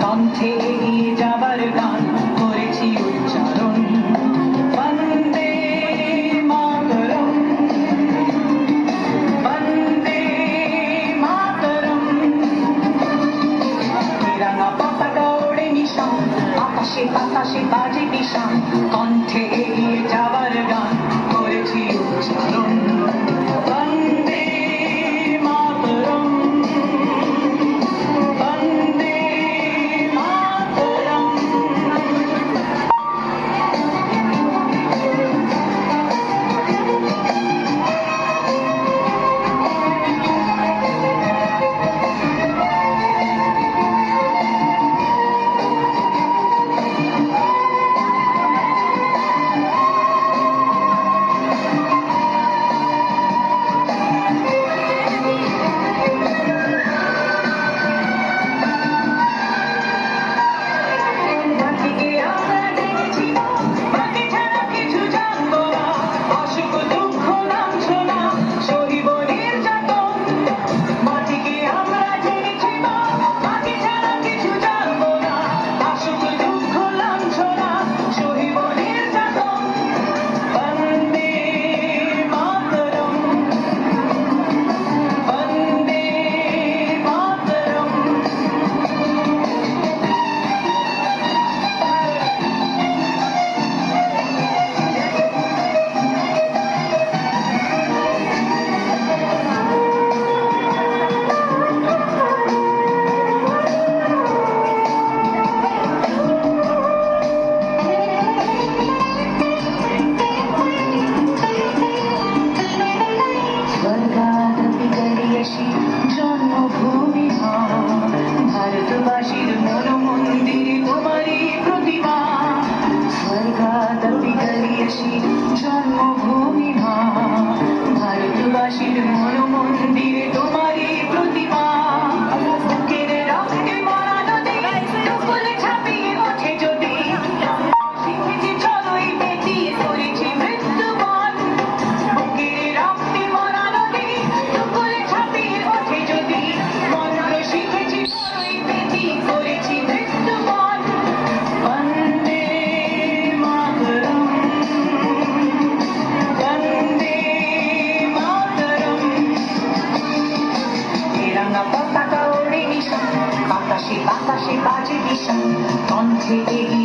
কণ্ঠে এগিয়ে যাবার গান করেছি উচ্চারণ বন্দে মাতরম বন্দে মাতরম। তিরঙ্গা পতাকা ওড়ে নিশান, আকাশে বাতাসে বাজে নিশান, কণ্ঠে এগিয়ে যাবার গান করেছি উচ্চারণ বন্দে মাতরম বন্দে মাতরম। জন্মভূমি ভারতবাসীর মন মন্দির তোমারই প্রতিমা। স্বর্গাদপি গরিয়সী জন্মভূমি ভারতবাসীর মন মন্দির তোমারই প্রতিমা। বুকের রক্তে মরা নদী ফুলে ছাপিয়ে ওঠে যদি, শিখেছি চলোই বেটি করেছি মৃত্যুবরণ। বুকের রক্তে মরা নদী ফুলে ছাপিয়ে ওঠে যদি, মন্ত্র শিখেছি চলোই বেটি করেছি মৃত্যুবরণ। বন্দে মাতরম বন্দে মাতরম। তিরঙ্গা পতাকা ওড়ে নিশান, আকাশে বাতাসে বাজে নিশান, কণ্ঠে এগিয়ে